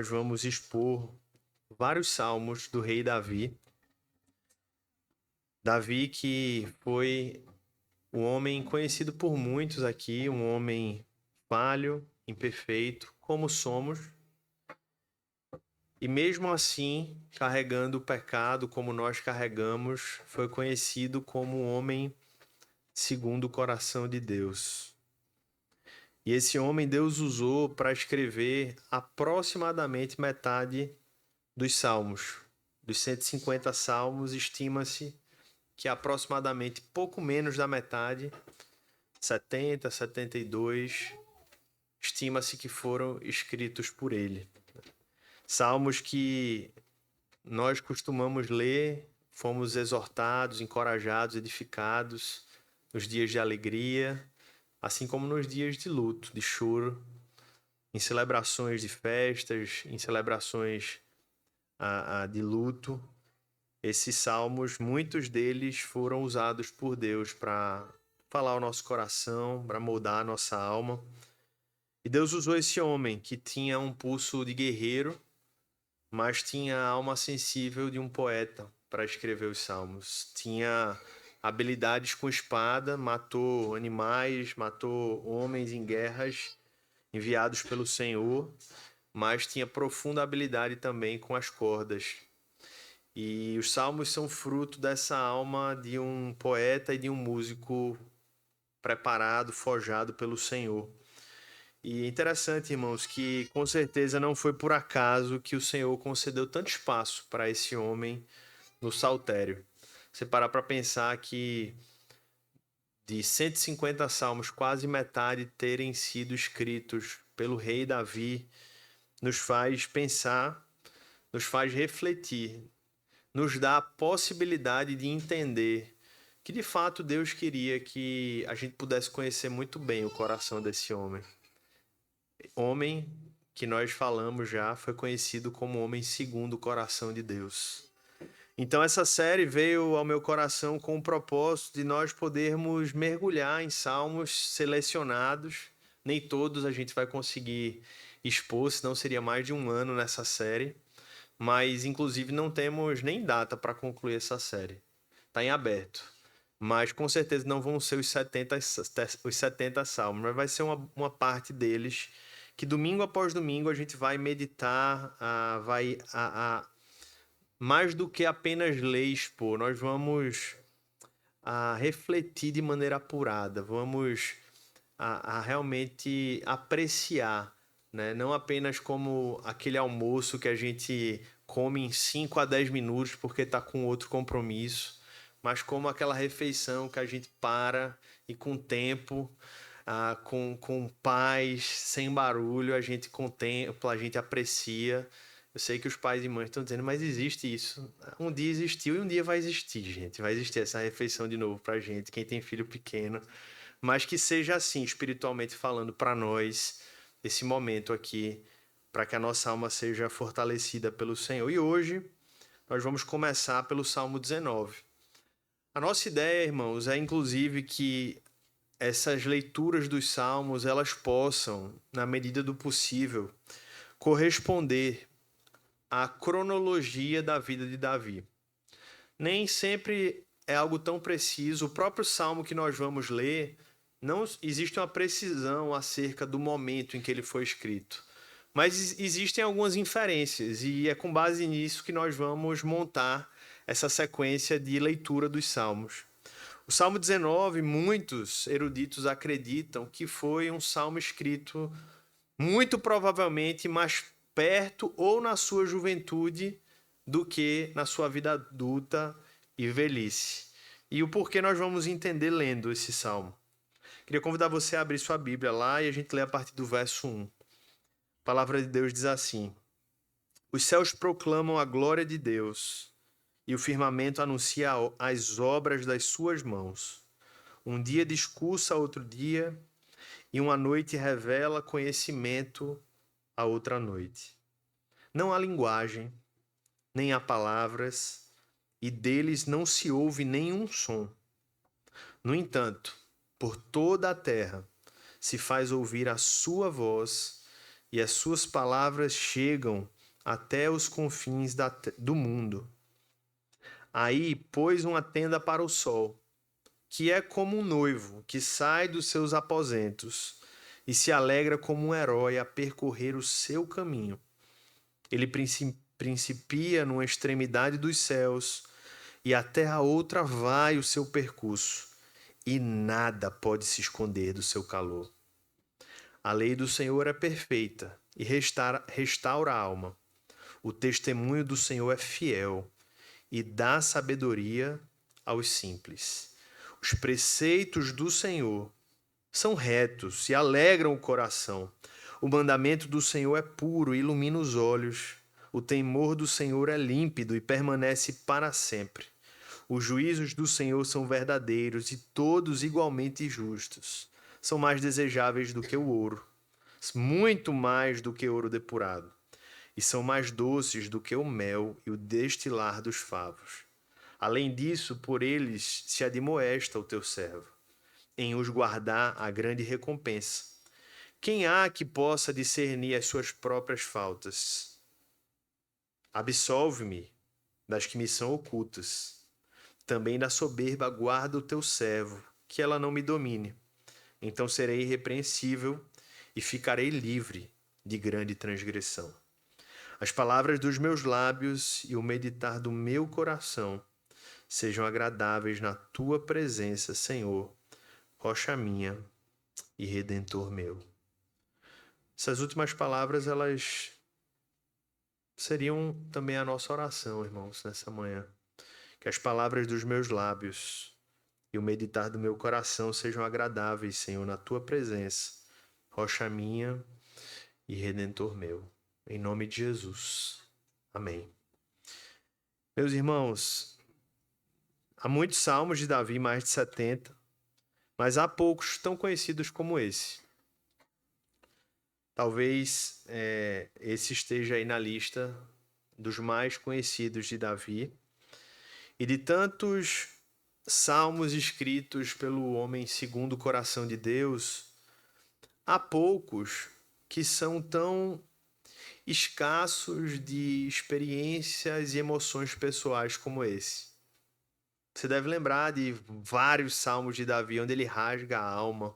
Nós vamos expor vários salmos do rei Davi. Davi, que foi um homem conhecido por muitos aqui, um homem falho, imperfeito, como somos, e mesmo assim, carregando o pecado como nós carregamos, foi conhecido como um homem segundo o coração de Deus. E esse homem Deus usou para escrever aproximadamente metade dos salmos. Dos 150 salmos, estima-se que aproximadamente pouco menos da metade, 70, 72, estima-se que foram escritos por ele. Salmos que nós costumamos ler, fomos exortados, encorajados, edificados nos dias de alegria, assim como nos dias de luto, de choro, em celebrações de festas, em celebrações de luto. Esses salmos, muitos deles foram usados por Deus para falar ao nosso coração, para moldar a nossa alma. E Deus usou esse homem que tinha um pulso de guerreiro, mas tinha a alma sensível de um poeta para escrever os salmos. Tinha habilidades com espada, matou animais, matou homens em guerras enviados pelo Senhor, mas tinha profunda habilidade também com as cordas. E os salmos são fruto dessa alma de um poeta e de um músico preparado, forjado pelo Senhor. E é interessante, irmãos, que com certeza não foi por acaso que o Senhor concedeu tanto espaço para esse homem no saltério. Você parar para pensar que de 150 salmos, quase metade terem sido escritos pelo rei Davi, nos faz pensar, nos faz refletir, nos dá a possibilidade de entender que de fato Deus queria que a gente pudesse conhecer muito bem o coração desse homem. Homem que nós falamos já foi conhecido como homem segundo o coração de Deus. Então essa série veio ao meu coração com o propósito de nós podermos mergulhar em salmos selecionados. Nem todos a gente vai conseguir expor, senão seria mais de um ano nessa série. Mas inclusive não temos nem data para concluir essa série. Está em aberto. Mas com certeza não vão ser os 70 salmos, mas vai ser uma parte deles que domingo após domingo a gente vai meditar, mais do que apenas ler e expor. Nós vamos refletir de maneira apurada, vamos realmente apreciar, né? Não apenas como aquele almoço que a gente come em 5 a 10 minutos porque está com outro compromisso, mas como aquela refeição que a gente para e com tempo, com paz, sem barulho, a gente contempla, a gente aprecia. Eu sei que os pais e mães estão dizendo, mas existe isso. Um dia existiu e um dia vai existir, gente. Vai existir essa refeição de novo pra gente, quem tem filho pequeno. Mas que seja assim, espiritualmente falando, para nós, esse momento aqui, para que a nossa alma seja fortalecida pelo Senhor. E hoje, nós vamos começar pelo Salmo 19. A nossa ideia, irmãos, é inclusive que essas leituras dos Salmos, elas possam, na medida do possível, corresponder à cronologia da vida de Davi. Nem sempre é algo tão preciso. O próprio Salmo que nós vamos ler, não existe uma precisão acerca do momento em que ele foi escrito. Mas existem algumas inferências e é com base nisso que nós vamos montar essa sequência de leitura dos Salmos. O Salmo 19, muitos eruditos acreditam que foi um salmo escrito muito provavelmente mais perto ou na sua juventude do que na sua vida adulta e velhice. E o porquê nós vamos entender lendo esse salmo. Queria convidar você a abrir sua Bíblia lá e a gente lê a partir do verso 1. A palavra de Deus diz assim: Os céus proclamam a glória de Deus e o firmamento anuncia as obras das suas mãos. Um dia discursa a outro dia e uma noite revela conhecimento a outra noite. Não há linguagem, nem há palavras, e deles não se ouve nenhum som. No entanto, por toda a terra se faz ouvir a sua voz e as suas palavras chegam até os confins do mundo. Aí pôs uma tenda para o sol, que é como um noivo que sai dos seus aposentos e se alegra como um herói a percorrer o seu caminho. Ele principia numa extremidade dos céus e até a outra vai o seu percurso, e nada pode se esconder do seu calor. A lei do Senhor é perfeita e restaura a alma. O testemunho do Senhor é fiel e dá sabedoria aos simples. Os preceitos do Senhor são retos e alegram o coração. O mandamento do Senhor é puro e ilumina os olhos. O temor do Senhor é límpido e permanece para sempre. Os juízos do Senhor são verdadeiros e todos igualmente justos. São mais desejáveis do que o ouro, muito mais do que ouro depurado, e são mais doces do que o mel e o destilar dos favos. Além disso, por eles se admoesta o teu servo, em os guardar a grande recompensa. Quem há que possa discernir as suas próprias faltas? Absolve-me das que me são ocultas. Também da soberba guarda o teu servo, que ela não me domine. Então serei irrepreensível e ficarei livre de grande transgressão. As palavras dos meus lábios e o meditar do meu coração sejam agradáveis na tua presença, Senhor, rocha minha e redentor meu. Essas últimas palavras, elas seriam também a nossa oração, irmãos, nessa manhã. Que as palavras dos meus lábios e o meditar do meu coração sejam agradáveis, Senhor, na tua presença, rocha minha e redentor meu. Em nome de Jesus. Amém. Meus irmãos, há muitos salmos de Davi, mais de 70, mas há poucos tão conhecidos como esse. Talvez esse esteja aí na lista dos mais conhecidos de Davi. E de tantos salmos escritos pelo homem segundo o coração de Deus, há poucos que são tão escassos de experiências e emoções pessoais como esse. Você deve lembrar de vários salmos de Davi onde ele rasga a alma,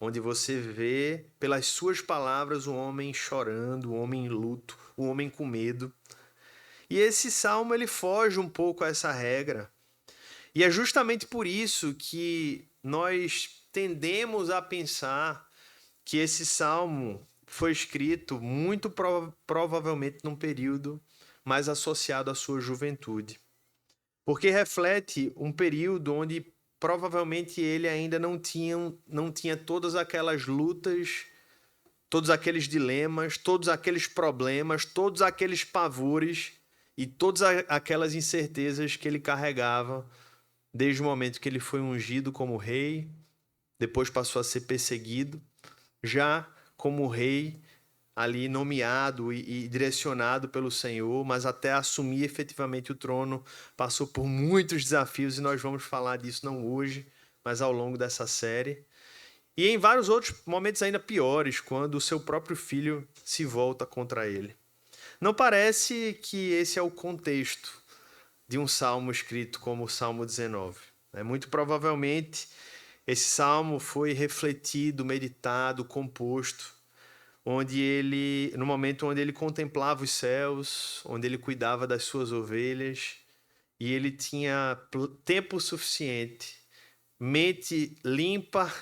onde você vê pelas suas palavras o homem chorando, o homem em luto, o homem com medo. E esse salmo ele foge um pouco a essa regra. E é justamente por isso que nós tendemos a pensar que esse salmo foi escrito muito provavelmente num período mais associado à sua juventude. Porque reflete um período onde provavelmente ele ainda não tinha todas aquelas lutas, todos aqueles dilemas, todos aqueles problemas, todos aqueles pavores e todas aquelas incertezas que ele carregava desde o momento que ele foi ungido como rei, depois passou a ser perseguido, já como rei, ali nomeado e direcionado pelo Senhor, mas até assumir efetivamente o trono, passou por muitos desafios, e nós vamos falar disso não hoje, mas ao longo dessa série. E em vários outros momentos ainda piores, quando o seu próprio filho se volta contra ele. Não parece que esse é o contexto de um salmo escrito como o Salmo 19. Muito provavelmente esse salmo foi refletido, meditado, composto, no momento onde ele contemplava os céus, onde ele cuidava das suas ovelhas, e ele tinha tempo suficiente, mente limpa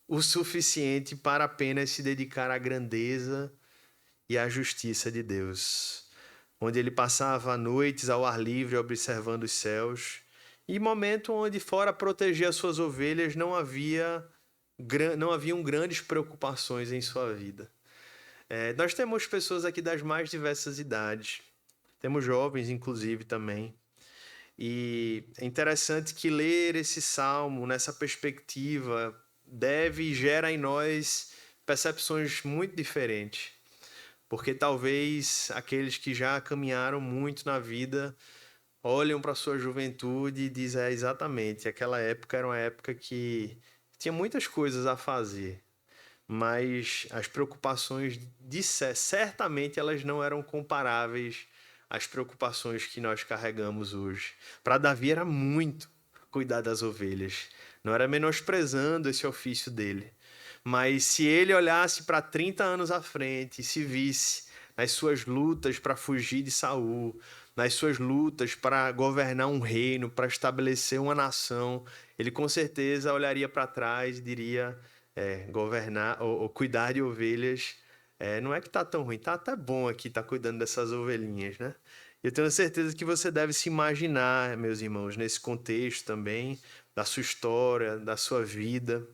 o suficiente para apenas se dedicar à grandeza e à justiça de Deus, onde ele passava noites ao ar livre observando os céus, e momento onde fora proteger as suas ovelhas não haviam grandes preocupações em sua vida. Nós temos pessoas aqui das mais diversas idades, temos jovens inclusive também, e é interessante que ler esse salmo nessa perspectiva deve e gera em nós percepções muito diferentes, porque talvez aqueles que já caminharam muito na vida olham para a sua juventude e dizem exatamente, aquela época era uma época que tinha muitas coisas a fazer, mas as preocupações certamente elas não eram comparáveis às preocupações que nós carregamos hoje. Para Davi era muito cuidar das ovelhas, não era menosprezando esse ofício dele. Mas se ele olhasse para 30 anos à frente e se visse nas suas lutas para fugir de Saul, nas suas lutas para governar um reino, para estabelecer uma nação, ele com certeza olharia para trás e diria: governar ou cuidar de ovelhas, não é que tá tão ruim, tá até bom aqui, tá cuidando dessas ovelhinhas, né? Eu tenho certeza que você deve se imaginar, meus irmãos, nesse contexto também, da sua história, da sua vida.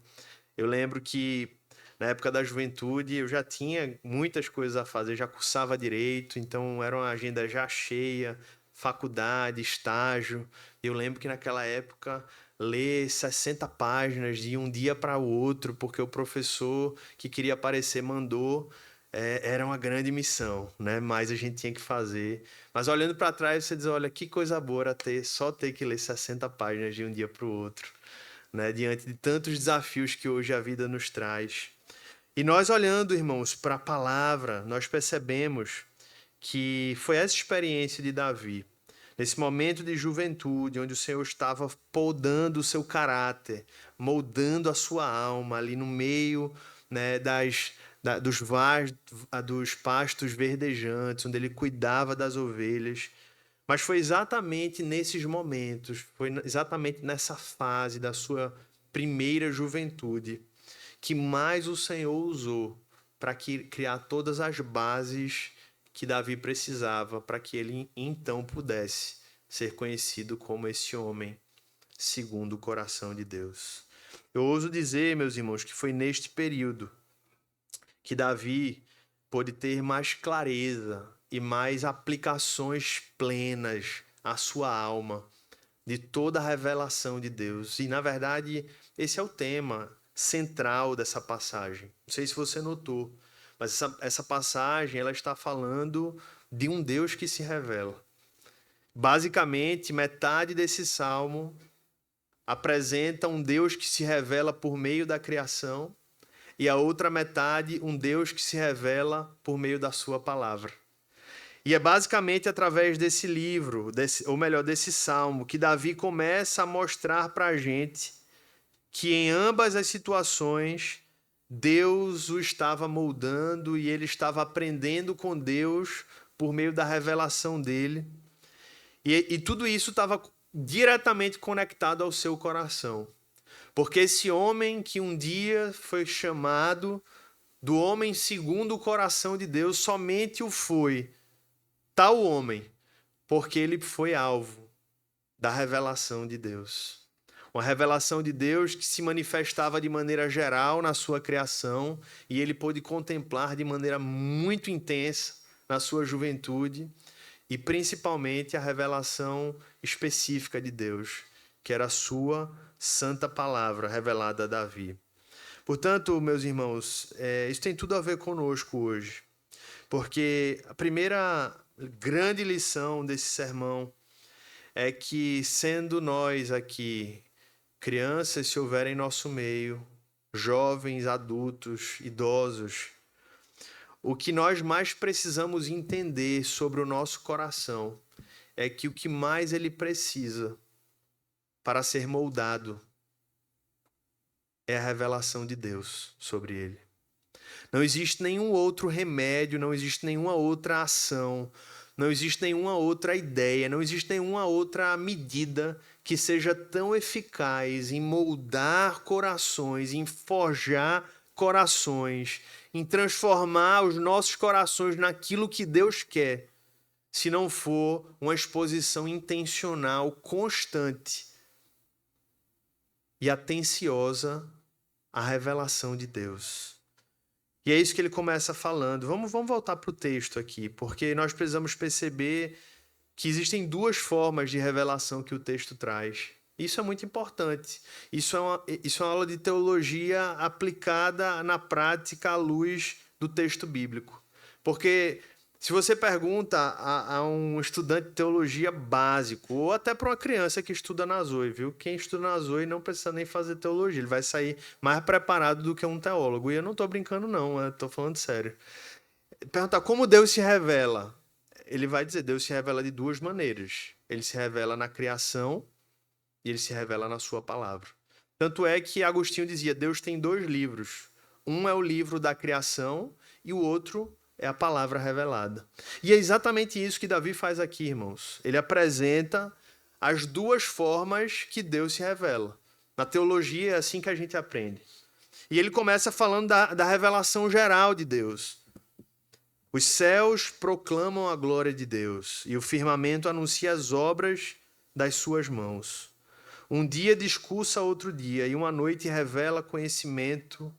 Eu lembro que na época da juventude eu já tinha muitas coisas a fazer, já cursava direito, então era uma agenda já cheia, faculdade, estágio. Eu lembro que naquela época ler 60 páginas de um dia para o outro, porque o professor que queria aparecer mandou, era uma grande missão, né? Mas a gente tinha que fazer. Mas olhando para trás, você diz, olha, que coisa boa era só ter que ler 60 páginas de um dia para o outro, né? Diante de tantos desafios que hoje a vida nos traz. E nós olhando, irmãos, para a palavra, nós percebemos que foi essa experiência de Davi, nesse momento de juventude, onde o Senhor estava podando o seu caráter, moldando a sua alma ali no meio, né, dos pastos verdejantes, onde ele cuidava das ovelhas. Mas foi exatamente nesses momentos, foi exatamente nessa fase da sua primeira juventude, que mais o Senhor usou para criar todas as bases que Davi precisava para que ele então pudesse ser conhecido como esse homem segundo o coração de Deus. Eu ouso dizer, meus irmãos, que foi neste período que Davi pôde ter mais clareza e mais aplicações plenas à sua alma de toda a revelação de Deus. E, na verdade, esse é o tema central dessa passagem. Não sei se você notou, mas essa passagem ela está falando de um Deus que se revela. Basicamente, metade desse salmo apresenta um Deus que se revela por meio da criação e a outra metade um Deus que se revela por meio da sua palavra. E é basicamente através desse livro, ou melhor, desse salmo, que Davi começa a mostrar para a gente que em ambas as situações Deus o estava moldando e ele estava aprendendo com Deus por meio da revelação dele. E tudo isso estava diretamente conectado ao seu coração. Porque esse homem que um dia foi chamado do homem segundo o coração de Deus, somente o foi tal homem, porque ele foi alvo da revelação de Deus. Uma revelação de Deus que se manifestava de maneira geral na sua criação e ele pôde contemplar de maneira muito intensa na sua juventude e principalmente a revelação específica de Deus, que era a sua santa palavra revelada a Davi. Portanto, meus irmãos, isso tem tudo a ver conosco hoje, porque a primeira grande lição desse sermão é que, sendo nós aqui crianças, se houver em nosso meio, jovens, adultos, idosos, o que nós mais precisamos entender sobre o nosso coração é que o que mais ele precisa para ser moldado é a revelação de Deus sobre ele. Não existe nenhum outro remédio, não existe nenhuma outra ação, não existe nenhuma outra ideia, não existe nenhuma outra medida que seja tão eficaz em moldar corações, em forjar corações, em transformar os nossos corações naquilo que Deus quer, se não for uma exposição intencional, constante e atenciosa à revelação de Deus. E é isso que ele começa falando. Vamos voltar para o texto aqui, porque nós precisamos perceber que existem duas formas de revelação que o texto traz. Isso é muito importante. Isso é uma aula de teologia aplicada na prática à luz do texto bíblico. Porque Se você pergunta a um estudante de teologia básico, ou até para uma criança que estuda na Zoe, viu? Quem estuda na Zoe não precisa nem fazer teologia, ele vai sair mais preparado do que um teólogo. E eu não estou brincando, não, eu estou falando sério. Perguntar como Deus se revela. Ele vai dizer, Deus se revela de duas maneiras. Ele se revela na criação e ele se revela na sua palavra. Tanto é que Agostinho dizia, Deus tem dois livros. Um é o livro da criação e o outro é a palavra revelada. E é exatamente isso que Davi faz aqui, irmãos. Ele apresenta as duas formas que Deus se revela. Na teologia é assim que a gente aprende. E ele começa falando da revelação geral de Deus. Os céus proclamam a glória de Deus, e o firmamento anuncia as obras das suas mãos. Um dia discursa a outro dia, e uma noite revela conhecimento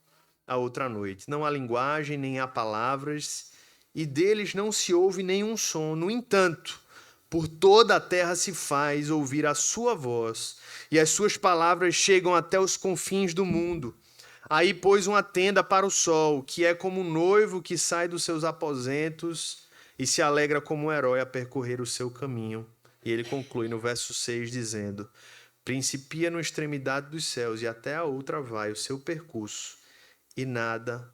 a outra noite. Não há linguagem, nem há palavras, e deles não se ouve nenhum som. No entanto, por toda a terra se faz ouvir a sua voz, e as suas palavras chegam até os confins do mundo. Aí pôs uma tenda para o sol, que é como um noivo que sai dos seus aposentos e se alegra como um herói a percorrer o seu caminho. E ele conclui no verso 6 dizendo: principia na extremidade dos céus e até a outra vai o seu percurso, e nada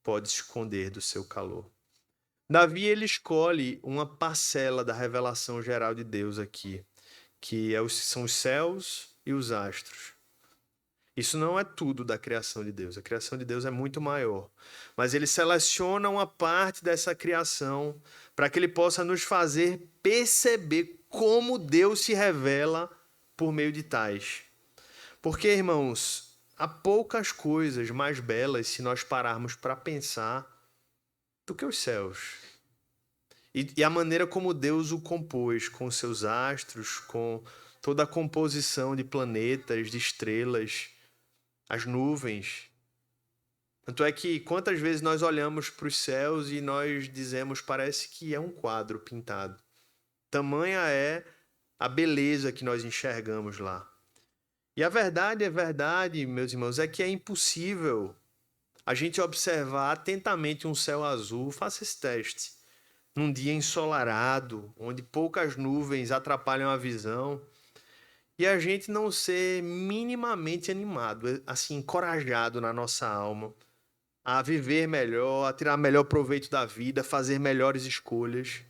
pode se esconder do seu calor. Davi, ele escolhe uma parcela da revelação geral de Deus aqui, que são os céus e os astros. Isso não é tudo da criação de Deus. A criação de Deus é muito maior. Mas ele seleciona uma parte dessa criação para que ele possa nos fazer perceber como Deus se revela por meio de tais. Porque, irmãos, há poucas coisas mais belas se nós pararmos para pensar do que os céus. E a maneira como Deus o compôs, com seus astros, com toda a composição de planetas, de estrelas, as nuvens. Tanto é que quantas vezes nós olhamos para os céus e nós dizemos, parece que é um quadro pintado. Tamanha é a beleza que nós enxergamos lá. E a verdade, meus irmãos, é que é impossível a gente observar atentamente um céu azul. Faça esse teste. Num dia ensolarado, onde poucas nuvens atrapalham a visão, e a gente não ser minimamente animado, assim, encorajado na nossa alma a viver melhor, a tirar melhor proveito da vida, fazer melhores escolhas.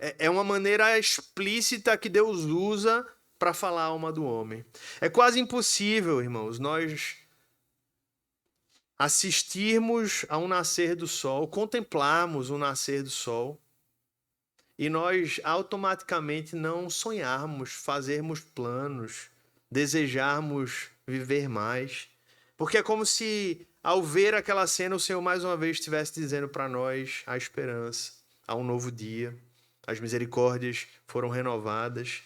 É uma maneira explícita que Deus usa para falar a alma do homem. É quase impossível, irmãos, nós assistirmos a um nascer do sol, contemplarmos o nascer do sol, e nós automaticamente não sonharmos, fazermos planos, desejarmos viver mais. Porque é como se, ao ver aquela cena, o Senhor mais uma vez estivesse dizendo para nós a esperança, há um novo dia, as misericórdias foram renovadas.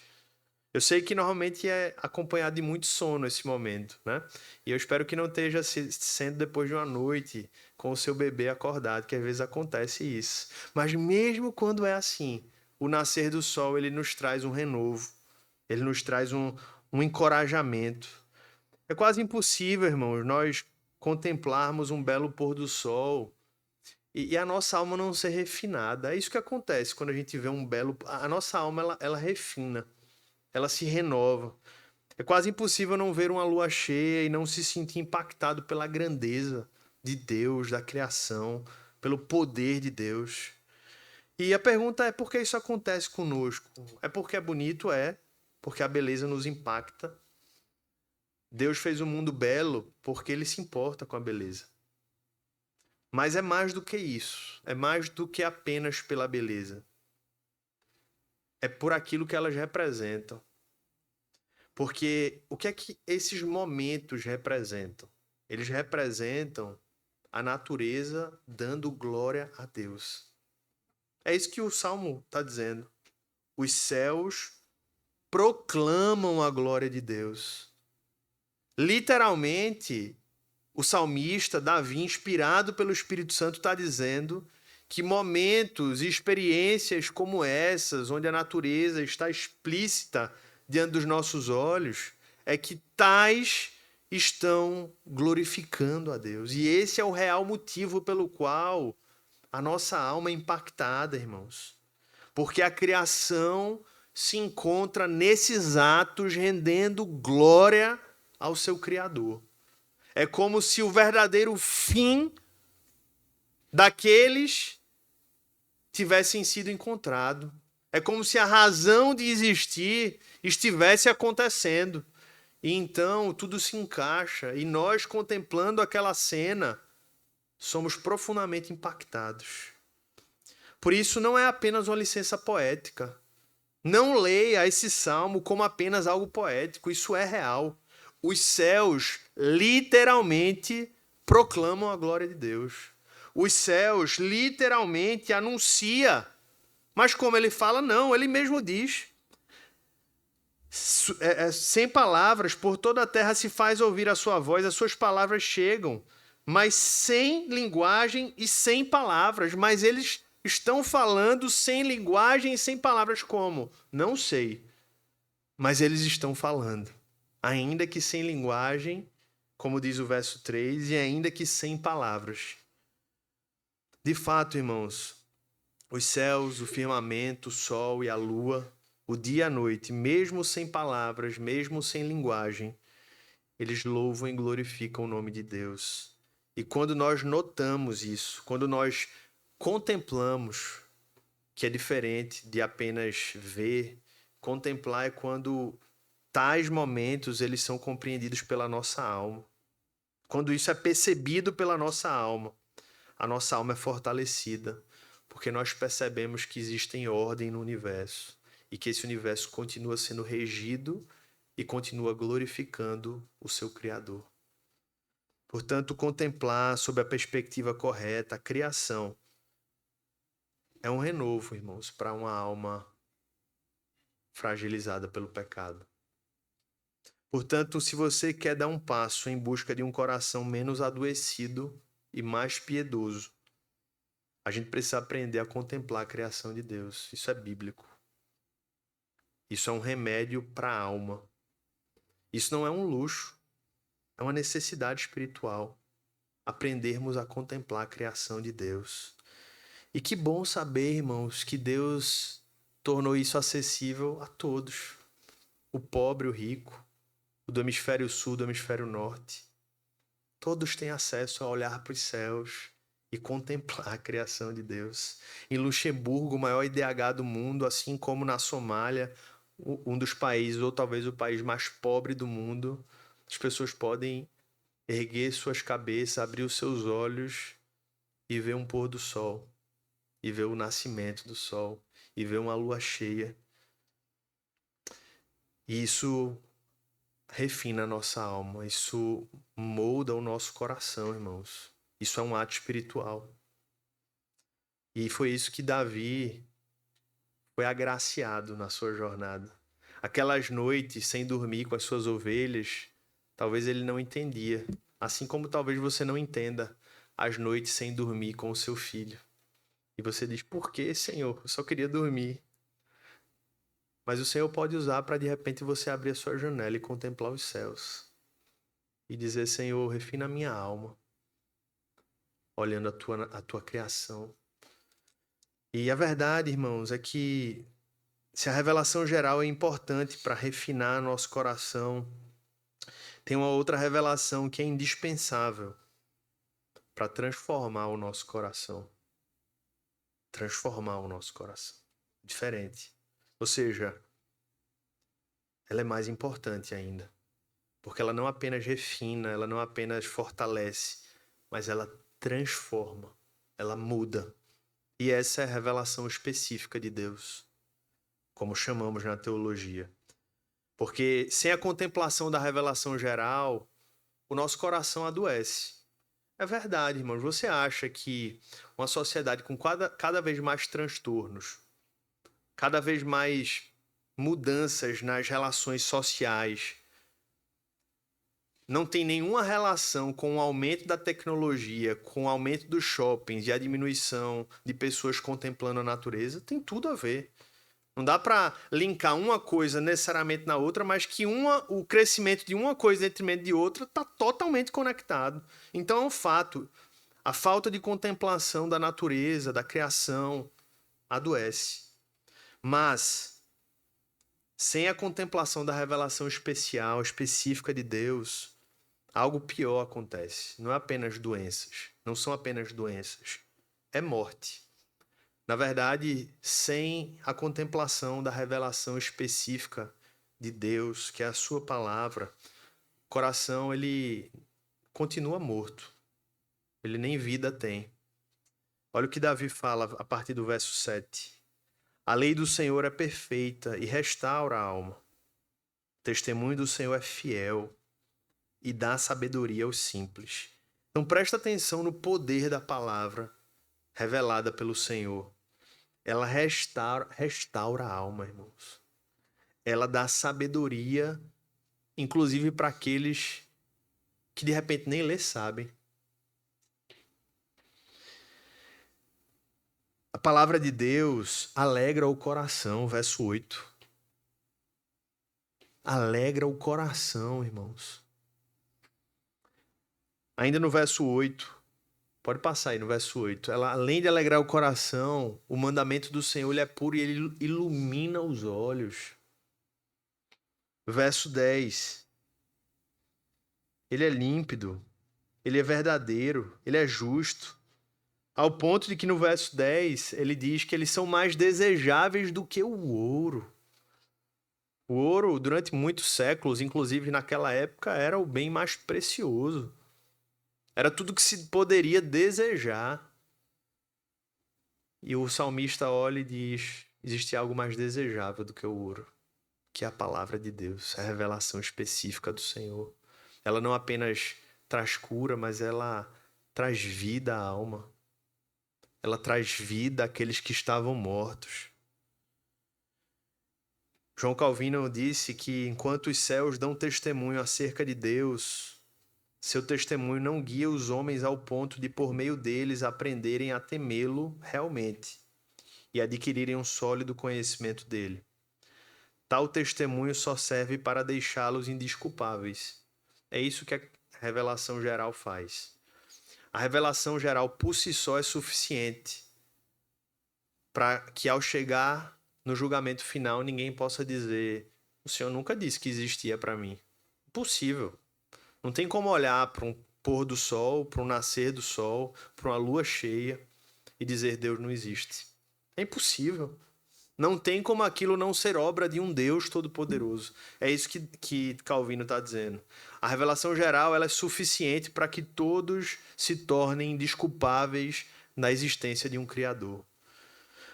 Eu sei que normalmente é acompanhado de muito sono esse momento, né? E eu espero que não esteja sendo depois de uma noite com o seu bebê acordado, que às vezes acontece isso. Mas mesmo quando é assim, o nascer do sol, ele nos traz um renovo, ele nos traz um encorajamento. É quase impossível, irmãos, nós contemplarmos um belo pôr do sol e a nossa alma não ser refinada. É isso que acontece quando a gente vê um belo... A nossa alma, ela refina. Ela se renova. É quase impossível não ver uma lua cheia e não se sentir impactado pela grandeza de Deus, da criação, pelo poder de Deus. E a pergunta é por que isso acontece conosco? É porque é bonito? É. Porque a beleza nos impacta. Deus fez o mundo belo porque ele se importa com a beleza. Mas é mais do que isso. É mais do que apenas pela beleza. É por aquilo que elas representam. Porque o que é que esses momentos representam? Eles representam a natureza dando glória a Deus. É isso que o Salmo está dizendo. Os céus proclamam a glória de Deus. Literalmente, o salmista Davi, inspirado pelo Espírito Santo, está dizendo que momentos e experiências como essas, onde a natureza está explícita diante dos nossos olhos, é que tais estão glorificando a Deus. E esse é o real motivo pelo qual a nossa alma é impactada, irmãos. Porque a criação se encontra nesses atos rendendo glória ao seu Criador. É como se o verdadeiro fim daqueles tivessem sido encontrado. É como se a razão de existir estivesse acontecendo. E então tudo se encaixa e nós, contemplando aquela cena, somos profundamente impactados. Por isso não é apenas uma licença poética. Não leia esse salmo como apenas algo poético, isso é real. Os céus literalmente proclamam a glória de Deus. Os céus literalmente anunciam. Mas como ele fala, não, ele mesmo diz. Sem palavras, por toda a terra se faz ouvir a sua voz, as suas palavras chegam, mas sem linguagem e sem palavras. Mas eles estão falando sem linguagem e sem palavras como? Não sei. Mas eles estão falando. Ainda que sem linguagem, como diz o verso 3, e ainda que sem palavras. De fato, irmãos, os céus, o firmamento, o sol e a lua, o dia e a noite, mesmo sem palavras, mesmo sem linguagem, eles louvam e glorificam o nome de Deus. E quando nós notamos isso, quando nós contemplamos, que é diferente de apenas ver, contemplar é quando tais momentos eles são compreendidos pela nossa alma. Quando isso é percebido pela nossa alma, a nossa alma é fortalecida, porque nós percebemos que existe ordem no universo e que esse universo continua sendo regido e continua glorificando o seu Criador. Portanto, contemplar sob a perspectiva correta a criação é um renovo, irmãos, para uma alma fragilizada pelo pecado. Portanto, se você quer dar um passo em busca de um coração menos adoecido e mais piedoso, a gente precisa aprender a contemplar a criação de Deus. Isso é bíblico. Isso é um remédio para a alma. Isso não é um luxo, é uma necessidade espiritual. Aprendermos a contemplar a criação de Deus. E que bom saber, irmãos, que Deus tornou isso acessível a todos. O pobre, o rico, o do hemisfério sul, do hemisfério norte. Todos têm acesso a olhar para os céus e contemplar a criação de Deus. Em Luxemburgo, o maior IDH do mundo, assim como na Somália, um dos países, ou talvez o país mais pobre do mundo, as pessoas podem erguer suas cabeças, abrir os seus olhos e ver um pôr do sol, e ver o nascimento do sol, e ver uma lua cheia. E isso refina a nossa alma, isso molda o nosso coração, irmãos. Isso é um ato espiritual. E foi isso que Davi foi agraciado na sua jornada. Aquelas noites sem dormir com as suas ovelhas, talvez ele não entendia. Assim como talvez você não entenda as noites sem dormir com o seu filho. E você diz, por que, Senhor? Eu só queria dormir. Mas o Senhor pode usar para de repente você abrir a sua janela e contemplar os céus. E dizer, Senhor, refina a minha alma. Olhando a tua criação. E a verdade, irmãos, é que se a revelação geral é importante para refinar nosso coração, tem uma outra revelação que é indispensável para transformar o nosso coração. Transformar o nosso coração. Diferente. Ou seja, ela é mais importante ainda. Porque ela não apenas refina, ela não apenas fortalece, mas ela transforma, ela muda. E essa é a revelação específica de Deus, como chamamos na teologia. Porque sem a contemplação da revelação geral, o nosso coração adoece. É verdade, irmãos. Você acha que uma sociedade com cada vez mais transtornos, cada vez mais mudanças nas relações sociais, não tem nenhuma relação com o aumento da tecnologia, com o aumento dos shoppings e a diminuição de pessoas contemplando a natureza? Tem tudo a ver. Não dá para linkar uma coisa necessariamente na outra, mas que o crescimento de uma coisa em detrimento de outra está totalmente conectado. Então é um fato. A falta de contemplação da natureza, da criação, adoece. Mas, sem a contemplação da revelação especial, específica de Deus, algo pior acontece. Não é apenas doenças. Não são apenas doenças. É morte. Na verdade, sem a contemplação da revelação específica de Deus, que é a sua palavra, o coração ele continua morto. Ele nem vida tem. Olha o que Davi fala a partir do verso 7. A lei do Senhor é perfeita e restaura a alma. O testemunho do Senhor é fiel e dá sabedoria aos simples. Então presta atenção no poder da palavra revelada pelo Senhor. Ela restaura a alma, irmãos. Ela dá sabedoria, inclusive para aqueles que de repente nem ler sabem. A palavra de Deus alegra o coração, verso 8. Alegra o coração, irmãos. Ainda no verso 8, pode passar aí no verso 8. Ela, além de alegrar o coração, o mandamento do Senhor ele é puro e ele ilumina os olhos. Verso 10. Ele é límpido, ele é verdadeiro, ele é justo. Ao ponto de que no verso 10 ele diz que eles são mais desejáveis do que o ouro. O ouro, durante muitos séculos, inclusive naquela época, era o bem mais precioso. Era tudo que se poderia desejar. E o salmista olha e diz: existe algo mais desejável do que o ouro, que é a palavra de Deus, a revelação específica do Senhor. Ela não apenas traz cura, mas ela traz vida à alma. Ela traz vida àqueles que estavam mortos. João Calvino disse que enquanto os céus dão testemunho acerca de Deus, seu testemunho não guia os homens ao ponto de, por meio deles, aprenderem a temê-lo realmente e adquirirem um sólido conhecimento dele. Tal testemunho só serve para deixá-los indesculpáveis. É isso que a revelação geral faz. A revelação geral por si só é suficiente para que ao chegar no julgamento final ninguém possa dizer: o Senhor nunca disse que existia para mim. Impossível. Não tem como olhar para um pôr do sol, para um nascer do sol, para uma lua cheia e dizer Deus não existe. É impossível. Não tem como aquilo não ser obra de um Deus todo-poderoso. É isso que Calvino está dizendo. A revelação geral ela é suficiente para que todos se tornem desculpáveis na existência de um Criador.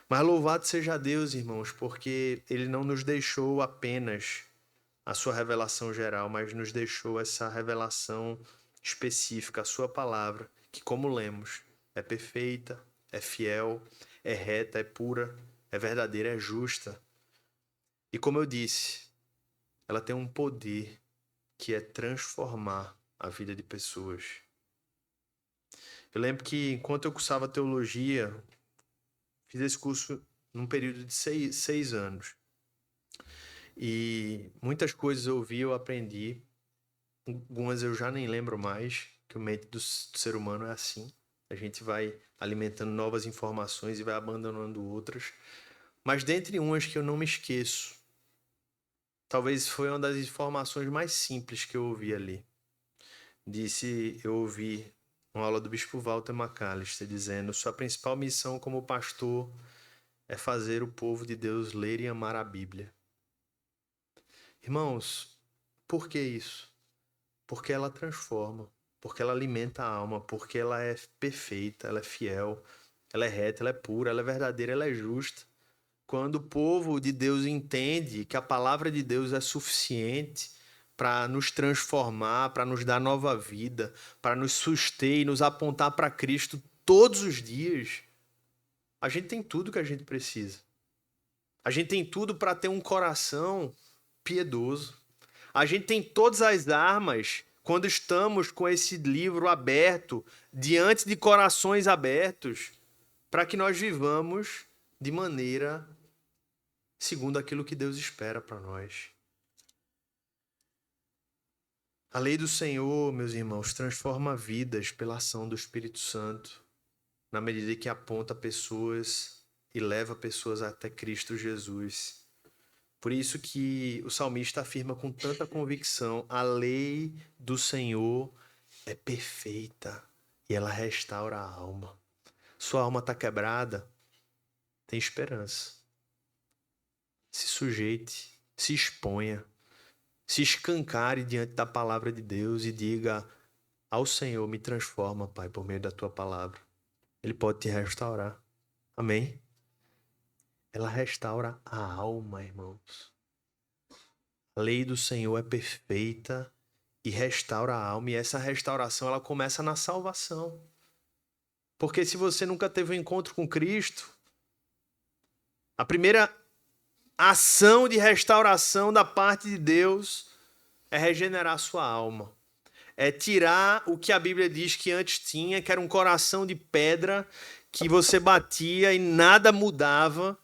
Mas louvado seja Deus, irmãos, porque Ele não nos deixou apenas a sua revelação geral, mas nos deixou essa revelação específica, a sua palavra, que, como lemos, é perfeita, é fiel, é reta, é pura, é verdadeira, é justa. E como eu disse, ela tem um poder que é transformar a vida de pessoas. Eu lembro que enquanto eu cursava teologia, fiz esse curso num período de seis anos. E muitas coisas eu ouvi, eu aprendi. Algumas eu já nem lembro mais, que o mente do ser humano é assim. A gente vai alimentando novas informações e vai abandonando outras. Mas dentre umas que eu não me esqueço, talvez foi uma das informações mais simples que eu ouvi ali. Eu ouvi uma aula do bispo Walter McAllister dizendo: sua principal missão como pastor é fazer o povo de Deus ler e amar a Bíblia. Irmãos, por que isso? Porque ela transforma, porque ela alimenta a alma, porque ela é perfeita, ela é fiel, ela é reta, ela é pura, ela é verdadeira, ela é justa. Quando o povo de Deus entende que a palavra de Deus é suficiente para nos transformar, para nos dar nova vida, para nos suster e nos apontar para Cristo todos os dias, a gente tem tudo que a gente precisa. A gente tem tudo para ter um coração piedoso. A gente tem todas as armas quando estamos com esse livro aberto, diante de corações abertos, para que nós vivamos de maneira segundo aquilo que Deus espera para nós. A lei do Senhor, meus irmãos, transforma vidas pela ação do Espírito Santo, na medida que aponta pessoas e leva pessoas até Cristo Jesus. Por isso que o salmista afirma com tanta convicção: a lei do Senhor é perfeita e ela restaura a alma. Sua alma está quebrada, tem esperança. Se sujeite, se exponha, se escancare diante da palavra de Deus e diga ao Senhor: me transforma, Pai, por meio da tua palavra. Ele pode te restaurar. Amém? Ela restaura a alma, irmãos. A lei do Senhor é perfeita e restaura a alma. E essa restauração, ela começa na salvação. Porque se você nunca teve um encontro com Cristo, a primeira ação de restauração da parte de Deus é regenerar sua alma. É tirar o que a Bíblia diz que antes tinha, que era um coração de pedra, que você batia e nada mudava,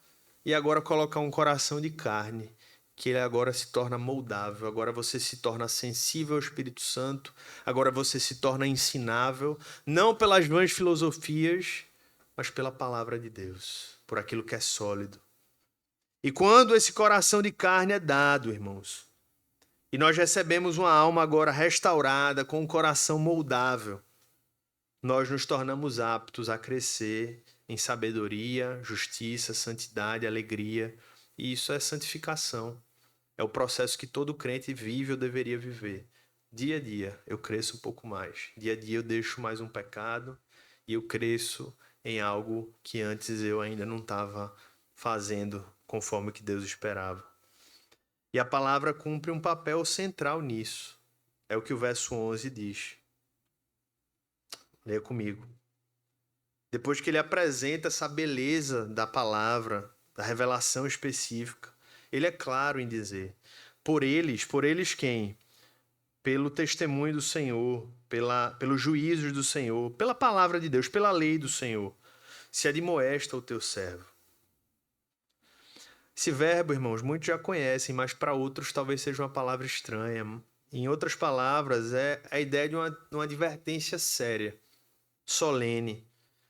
e agora colocar um coração de carne, que ele agora se torna moldável, agora você se torna sensível ao Espírito Santo, agora você se torna ensinável, não pelas vãs filosofias, mas pela palavra de Deus, por aquilo que é sólido. E quando esse coração de carne é dado, irmãos, e nós recebemos uma alma agora restaurada, com um coração moldável, nós nos tornamos aptos a crescer em sabedoria, justiça, santidade, alegria. E isso é santificação. É o processo que todo crente vive ou deveria viver. Dia a dia eu cresço um pouco mais. Dia a dia eu deixo mais um pecado e eu cresço em algo que antes eu ainda não estava fazendo conforme o que Deus esperava. E a palavra cumpre um papel central nisso. É o que o verso 11 diz. Leia comigo. Depois que ele apresenta essa beleza da palavra, da revelação específica, ele é claro em dizer: por eles quem? Pelo testemunho do Senhor, pelos juízos do Senhor, pela palavra de Deus, pela lei do Senhor, se admoesta o teu servo. Esse verbo, irmãos, muitos já conhecem, mas para outros talvez seja uma palavra estranha. Em outras palavras, é a ideia de uma advertência séria, solene,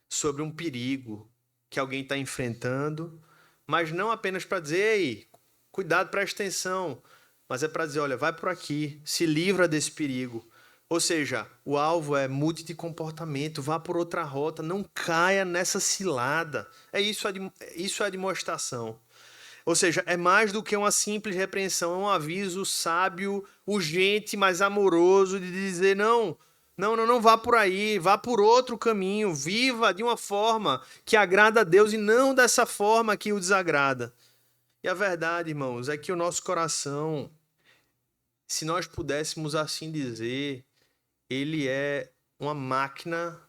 sobre um perigo que alguém está enfrentando, mas não apenas para dizer: ei, cuidado, presta atenção, mas é para dizer: olha, vai por aqui, se livra desse perigo. Ou seja, o alvo é mude de comportamento, vá por outra rota, não caia nessa cilada. Isso é a demonstração. Ou seja, é mais do que uma simples repreensão, é um aviso sábio, urgente, mas amoroso de dizer: não vá por aí, vá por outro caminho, viva de uma forma que agrada a Deus e não dessa forma que o desagrada. E a verdade, irmãos, é que o nosso coração, se nós pudéssemos assim dizer, ele é uma máquina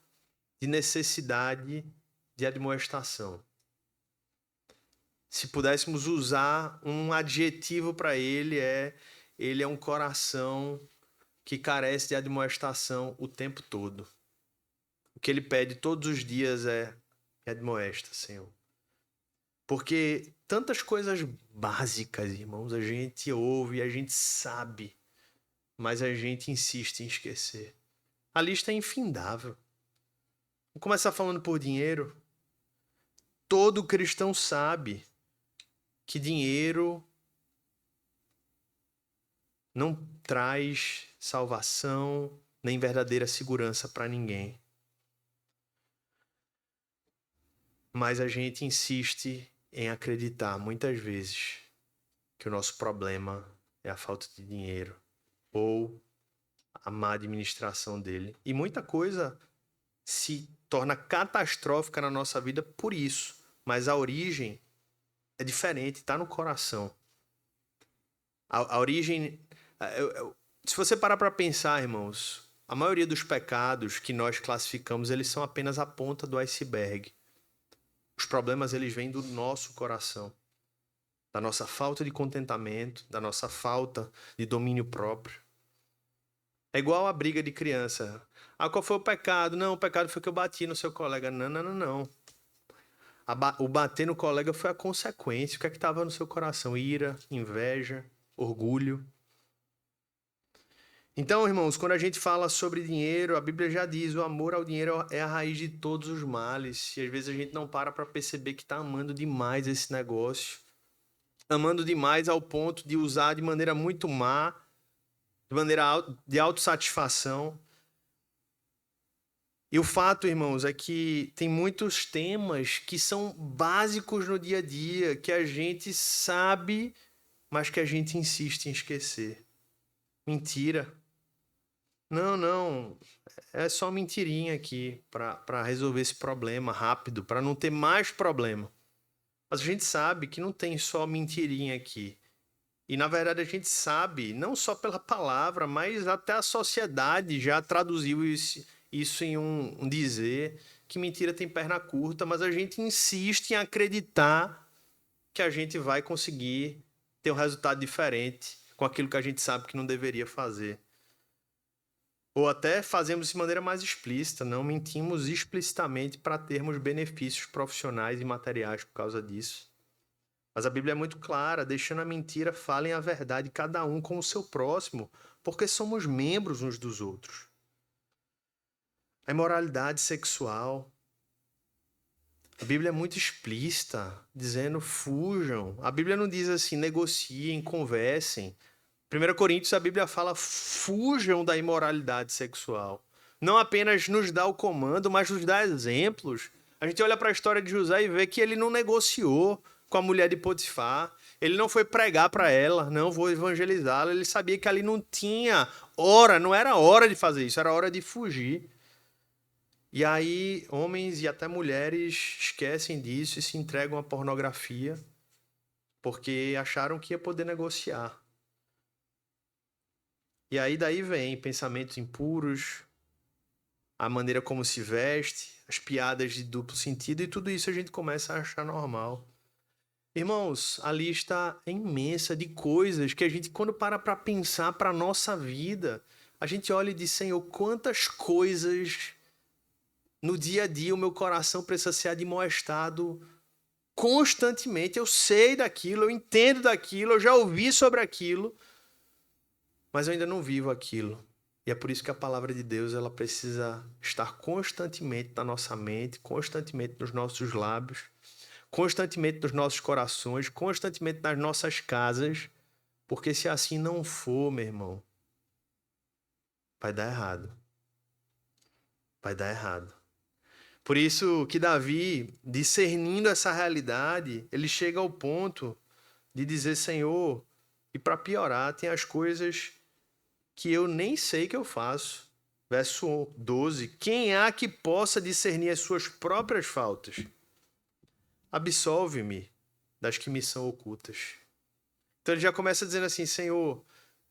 de necessidade de admoestação. Se pudéssemos usar um adjetivo para ele é um coração que carece de admoestação o tempo todo. O que ele pede todos os dias é: me admoesta, Senhor. Porque tantas coisas básicas, irmãos, a gente ouve, a gente sabe, mas a gente insiste em esquecer. A lista é infindável. Vamos começar falando por dinheiro. Todo cristão sabe que dinheiro não traz salvação nem verdadeira segurança para ninguém. Mas a gente insiste em acreditar muitas vezes que o nosso problema é a falta de dinheiro ou a má administração dele. E muita coisa se torna catastrófica na nossa vida por isso. Mas a origem é diferente, está no coração. A origem... Se você parar para pensar, irmãos, a maioria dos pecados que nós classificamos, eles são apenas a ponta do iceberg. Os problemas, eles vêm do nosso coração, da nossa falta de contentamento, da nossa falta de domínio próprio. É igual a briga de criança. Ah, qual foi o pecado? Não, o pecado foi que eu bati no seu colega. Não. O bater no colega foi a consequência. O que é que estava no seu coração? Ira, inveja, orgulho. Então, irmãos, quando a gente fala sobre dinheiro, a Bíblia já diz, o amor ao dinheiro é a raiz de todos os males. E às vezes a gente não para perceber que está amando demais esse negócio. Amando demais ao ponto de usar de maneira muito má, de maneira de autossatisfação. E o fato, irmãos, é que tem muitos temas que são básicos no dia a dia, que a gente sabe, mas que a gente insiste em esquecer. Mentira. Não, não. É só mentirinha aqui para resolver esse problema rápido, para não ter mais problema. Mas a gente sabe que não tem só mentirinha aqui. E na verdade a gente sabe, não só pela palavra, mas até a sociedade já traduziu isso em um dizer que mentira tem perna curta, mas a gente insiste em acreditar que a gente vai conseguir ter um resultado diferente com aquilo que a gente sabe que não deveria fazer. Ou até fazemos de maneira mais explícita, não mentimos explicitamente para termos benefícios profissionais e materiais por causa disso. Mas a Bíblia é muito clara, deixando a mentira, falem a verdade, cada um com o seu próximo, porque somos membros uns dos outros. A imoralidade sexual. A Bíblia é muito explícita, dizendo fujam. A Bíblia não diz assim, negociem, conversem. 1 Coríntios, a Bíblia fala, fujam da imoralidade sexual. Não apenas nos dá o comando, mas nos dá exemplos. A gente olha para a história de José e vê que ele não negociou com a mulher de Potifar. Ele não foi pregar para ela, não vou evangelizá-la. Ele sabia que ali não tinha hora, não era hora de fazer isso, era hora de fugir. E aí, homens e até mulheres esquecem disso e se entregam à pornografia porque acharam que ia poder negociar. E aí daí vem pensamentos impuros, a maneira como se veste, as piadas de duplo sentido e tudo isso a gente começa a achar normal. Irmãos, a lista é imensa de coisas que a gente, quando para pensar para a nossa vida, a gente olha e diz, Senhor, quantas coisas no dia a dia o meu coração precisa ser admoestado constantemente. Eu sei daquilo, eu entendo daquilo, eu já ouvi sobre aquilo, mas eu ainda não vivo aquilo. E é por isso que a palavra de Deus ela precisa estar constantemente na nossa mente, constantemente nos nossos lábios, constantemente nos nossos corações, constantemente nas nossas casas, porque se assim não for, meu irmão, vai dar errado. Vai dar errado. Por isso que Davi, discernindo essa realidade, ele chega ao ponto de dizer, Senhor, e para piorar, tem as coisas que eu nem sei que eu faço. Verso 12. Quem há que possa discernir as suas próprias faltas? Absolve-me das que me são ocultas. Então ele já começa dizendo assim, Senhor,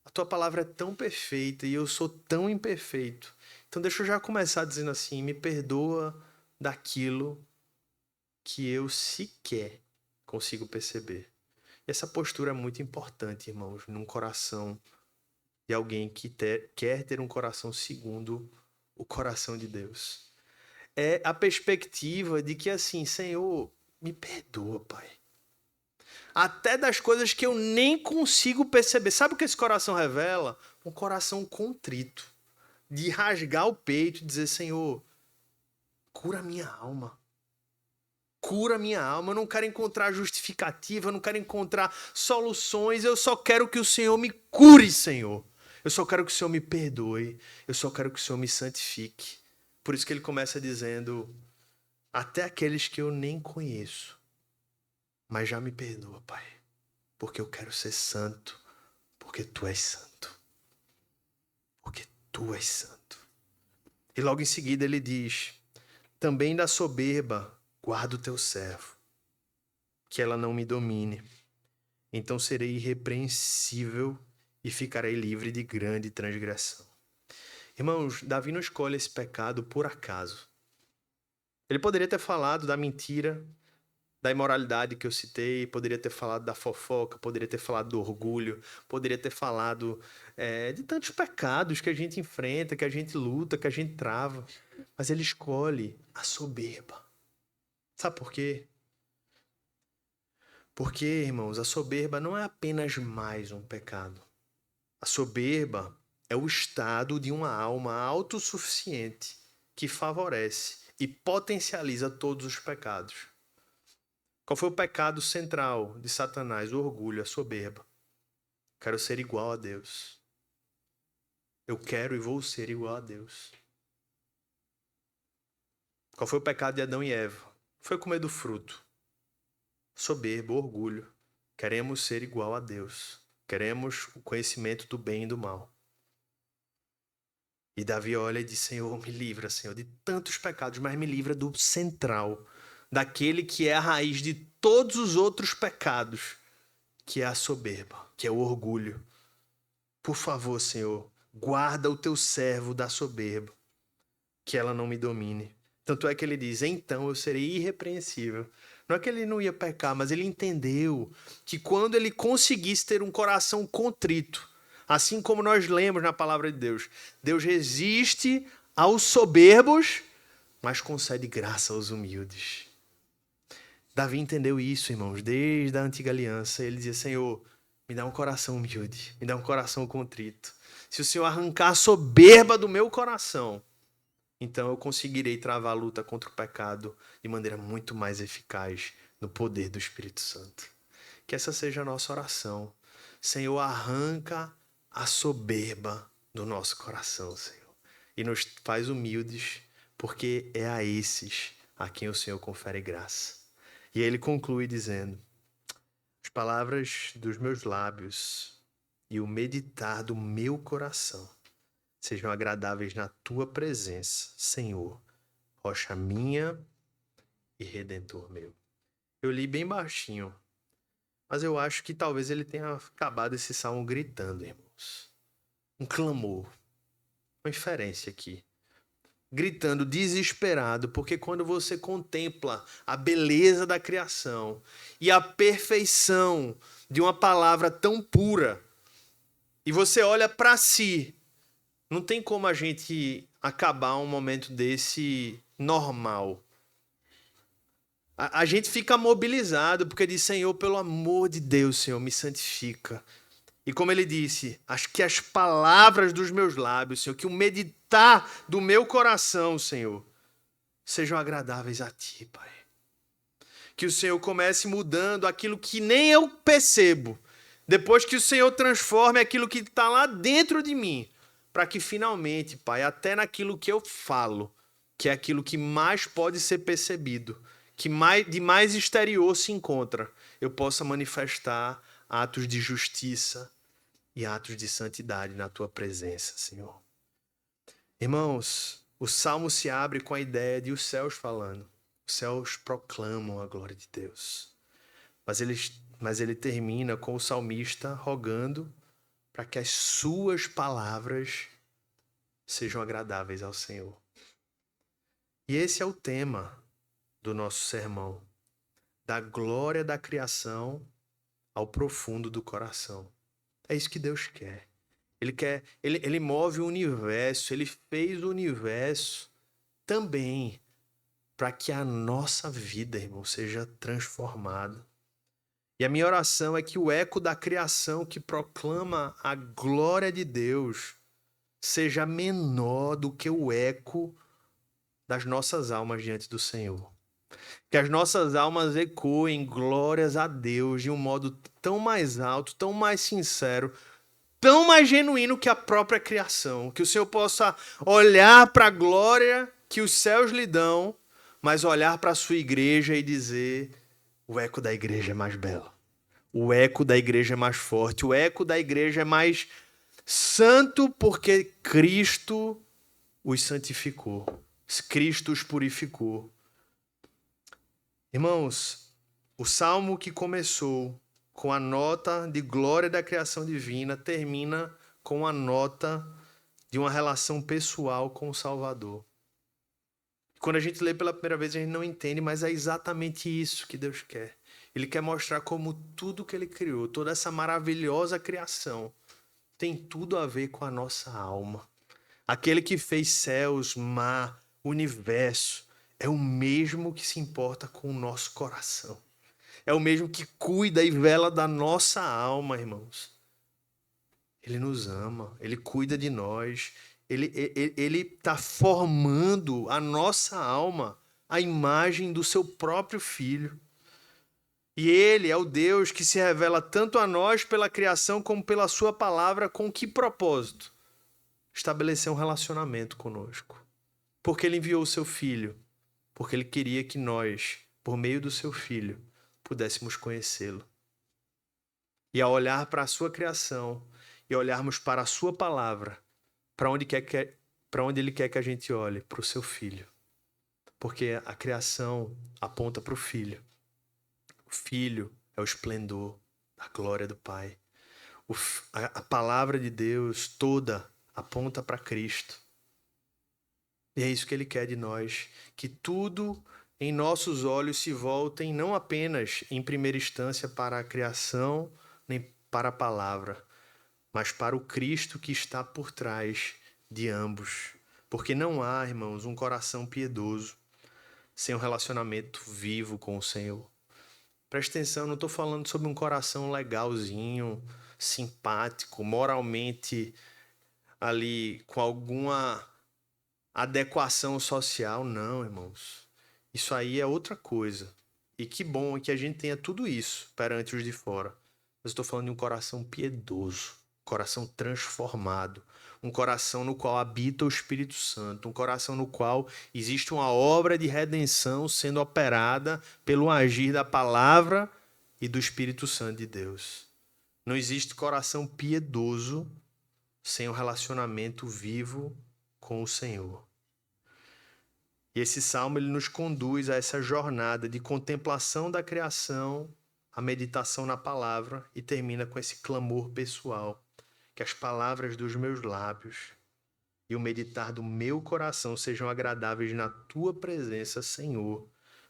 a tua palavra é tão perfeita e eu sou tão imperfeito. Então deixa eu já começar dizendo assim, me perdoa daquilo que eu sequer consigo perceber. E essa postura é muito importante, irmãos, num coração de alguém que quer ter um coração segundo o coração de Deus. É a perspectiva de que assim, Senhor, me perdoa, Pai. Até das coisas que eu nem consigo perceber. Sabe o que esse coração revela? Um coração contrito. De rasgar o peito e dizer, Senhor, cura minha alma. Cura minha alma. Eu não quero encontrar justificativa, eu não quero encontrar soluções. Eu só quero que o Senhor me cure, Senhor. Eu só quero que o Senhor me perdoe. Eu só quero que o Senhor me santifique. Por isso que ele começa dizendo, até aqueles que eu nem conheço, mas já me perdoa, Pai. Porque eu quero ser santo. Porque tu és santo. Porque tu és santo. E logo em seguida ele diz, também da soberba guarda o teu servo, que ela não me domine. Então serei irrepreensível e ficarei livre de grande transgressão. Irmãos, Davi não escolhe esse pecado por acaso. Ele poderia ter falado da mentira, da imoralidade que eu citei, poderia ter falado da fofoca, poderia ter falado do orgulho, poderia ter falado de tantos pecados que a gente enfrenta, que a gente luta, que a gente trava. Mas ele escolhe a soberba. Sabe por quê? Porque, irmãos, a soberba não é apenas mais um pecado. A soberba é o estado de uma alma autossuficiente que favorece e potencializa todos os pecados. Qual foi o pecado central de Satanás? O orgulho, a soberba. Quero ser igual a Deus. Eu quero e vou ser igual a Deus. Qual foi o pecado de Adão e Eva? Foi comer do fruto. Soberba, orgulho. Queremos ser igual a Deus. Queremos o conhecimento do bem e do mal. E Davi olha e diz: Senhor, me livra, Senhor, de tantos pecados, mas me livra do central, daquele que é a raiz de todos os outros pecados, que é a soberba, que é o orgulho. Por favor, Senhor, guarda o teu servo da soberba, que ela não me domine. Tanto é que ele diz: então eu serei irrepreensível. Não é que ele não ia pecar, mas ele entendeu que quando ele conseguisse ter um coração contrito, assim como nós lemos na palavra de Deus, Deus resiste aos soberbos, mas concede graça aos humildes. Davi entendeu isso, irmãos, desde a antiga aliança. Ele dizia: Senhor, me dá um coração humilde, me dá um coração contrito. Se o Senhor arrancar a soberba do meu coração, então eu conseguirei travar a luta contra o pecado de maneira muito mais eficaz no poder do Espírito Santo. Que essa seja a nossa oração. Senhor, arranca a soberba do nosso coração, Senhor, e nos faz humildes, porque é a esses a quem o Senhor confere graça. E ele conclui dizendo: as palavras dos meus lábios e o meditar do meu coração sejam agradáveis na tua presença, Senhor, rocha minha e redentor meu. Eu li bem baixinho, mas eu acho que talvez ele tenha acabado esse salmo gritando, irmãos. Um clamor, uma inferência aqui. Gritando desesperado, porque quando você contempla a beleza da criação e a perfeição de uma palavra tão pura, e você olha para si, não tem como a gente acabar um momento desse normal. A gente fica mobilizado porque diz: Senhor, pelo amor de Deus, Senhor, me santifica. E como ele disse, acho que as palavras dos meus lábios, Senhor, que o meditar do meu coração, Senhor, sejam agradáveis a Ti, Pai. Que o Senhor comece mudando aquilo que nem eu percebo. Depois que o Senhor transforme aquilo que está lá dentro de mim, para que finalmente, Pai, até naquilo que eu falo, que é aquilo que mais pode ser percebido, que de mais exterior se encontra, eu possa manifestar atos de justiça e atos de santidade na Tua presença, Senhor. Irmãos, o Salmo se abre com a ideia de os céus falando. Os céus proclamam a glória de Deus. Mas ele termina com o salmista rogando para que as suas palavras sejam agradáveis ao Senhor. E esse é o tema do nosso sermão, da glória da criação ao profundo do coração. É isso que Deus quer. Ele move o universo, ele fez o universo também para que a nossa vida, irmão, seja transformada. E a minha oração é que o eco da criação que proclama a glória de Deus seja menor do que o eco das nossas almas diante do Senhor. Que as nossas almas ecoem glórias a Deus de um modo tão mais alto, tão mais sincero, tão mais genuíno que a própria criação. Que o Senhor possa olhar para a glória que os céus lhe dão, mas olhar para a sua igreja e dizer: o eco da igreja é mais belo. O eco da igreja é mais forte. O eco da igreja é mais santo porque Cristo os santificou. Cristo os purificou. Irmãos, o salmo que começou com a nota de glória da criação divina termina com a nota de uma relação pessoal com o Salvador. Quando a gente lê pela primeira vez, a gente não entende, mas é exatamente isso que Deus quer. Ele quer mostrar como tudo que ele criou, toda essa maravilhosa criação, tem tudo a ver com a nossa alma. Aquele que fez céus, mar, universo, é o mesmo que se importa com o nosso coração. É o mesmo que cuida e vela da nossa alma, irmãos. Ele nos ama, ele cuida de nós, ele está formando a nossa alma à imagem do seu próprio Filho. E ele é o Deus que se revela tanto a nós pela criação como pela sua palavra. Com que propósito? Estabelecer um relacionamento conosco. Porque ele enviou o seu Filho. Porque ele queria que nós, por meio do seu Filho, pudéssemos conhecê-lo. E ao olhar para a sua criação e olharmos para a sua palavra, para onde ele quer que a gente olhe? Para o seu Filho. Porque a criação aponta para o Filho. O Filho é o esplendor da glória do Pai. A palavra de Deus toda aponta para Cristo. E é isso que ele quer de nós, que tudo em nossos olhos se voltem não apenas em primeira instância para a criação, nem para a palavra, mas para o Cristo que está por trás de ambos. Porque não há, irmãos, um coração piedoso sem um relacionamento vivo com o Senhor. Presta atenção, não estou falando sobre um coração legalzinho, simpático, moralmente ali com alguma adequação social. Não, irmãos. Isso aí é outra coisa. E que bom que a gente tenha tudo isso perante os de fora. Mas eu estou falando de um coração piedoso, coração transformado, um coração no qual habita o Espírito Santo, um coração no qual existe uma obra de redenção sendo operada pelo agir da palavra e do Espírito Santo de Deus. Não existe coração piedoso sem um relacionamento vivo com o Senhor. E esse salmo ele nos conduz a essa jornada de contemplação da criação, a meditação na palavra e termina com esse clamor pessoal, que as palavras dos meus lábios e o meditar do meu coração sejam agradáveis na tua presença, Senhor,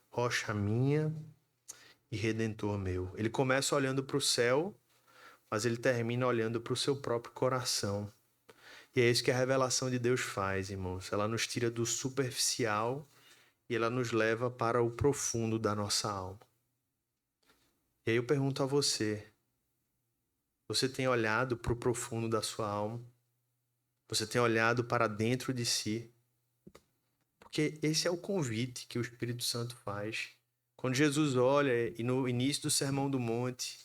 rocha minha e redentor meu. Ele começa olhando para o céu, mas ele termina olhando para o seu próprio coração. E é isso que a revelação de Deus faz, irmãos. Ela nos tira do superficial e ela nos leva para o profundo da nossa alma. E aí eu pergunto a você, você tem olhado para o profundo da sua alma? Você tem olhado para dentro de si? Porque esse é o convite que o Espírito Santo faz. Quando Jesus olha e no início do Sermão do Monte,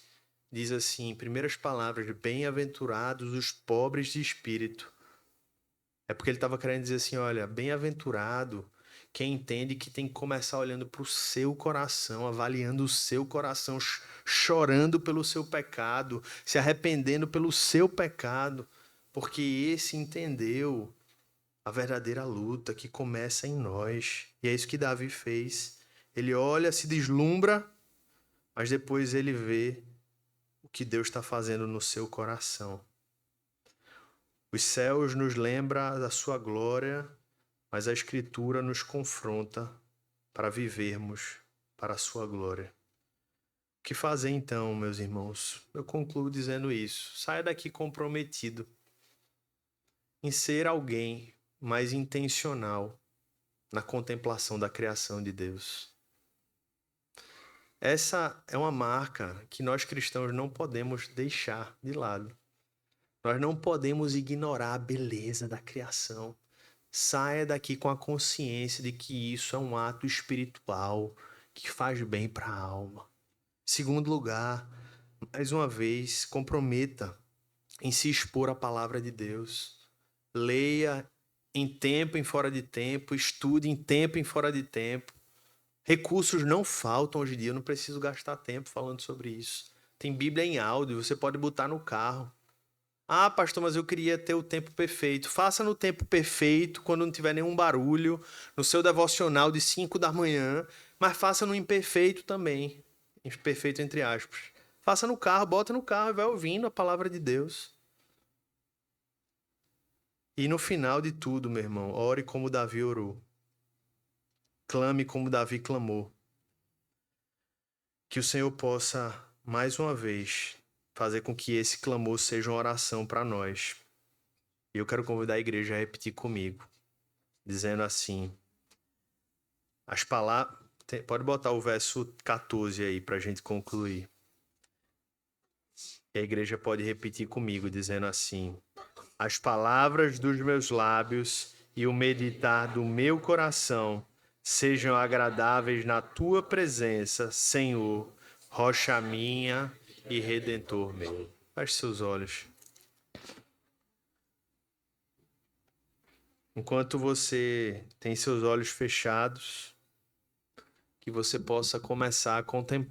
diz assim, primeiras palavras, bem-aventurados os pobres de espírito. É porque ele estava querendo dizer assim, olha, bem-aventurado quem entende que tem que começar olhando para o seu coração, avaliando o seu coração, chorando pelo seu pecado, se arrependendo pelo seu pecado, porque esse entendeu a verdadeira luta que começa em nós. E é isso que Davi fez. Ele olha, se deslumbra, mas depois ele vê o que Deus está fazendo no seu coração. Os céus nos lembram da sua glória, mas a Escritura nos confronta para vivermos para a sua glória. O que fazer então, meus irmãos? Eu concluo dizendo isso. Saia daqui comprometido em ser alguém mais intencional na contemplação da criação de Deus. Essa é uma marca que nós cristãos não podemos deixar de lado. Nós não podemos ignorar a beleza da criação. Saia daqui com a consciência de que isso é um ato espiritual que faz bem para a alma. Segundo lugar, mais uma vez, comprometa em se expor à palavra de Deus. Leia em tempo, em fora de tempo, estude em tempo, em fora de tempo. Recursos não faltam hoje em dia, eu não preciso gastar tempo falando sobre isso. Tem Bíblia em áudio, você pode botar no carro. Ah, pastor, mas eu queria ter o tempo perfeito. Faça no tempo perfeito, quando não tiver nenhum barulho, no seu devocional de 5 da manhã, mas faça no imperfeito também. Imperfeito entre aspas. Faça no carro, bota no carro e vai ouvindo a palavra de Deus. E no final de tudo, meu irmão, ore como Davi orou. Clame como Davi clamou. Que o Senhor possa, mais uma vez, fazer com que esse clamor seja uma oração para nós. E eu quero convidar a igreja a repetir comigo, dizendo assim, as palavras... Pode botar o verso 14 aí para a gente concluir. E a igreja pode repetir comigo, dizendo assim: as palavras dos meus lábios e o meditar do meu coração sejam agradáveis na tua presença, Senhor, rocha minha e redentor meu. Feche seus olhos. Enquanto você tem seus olhos fechados, que você possa começar a contemplar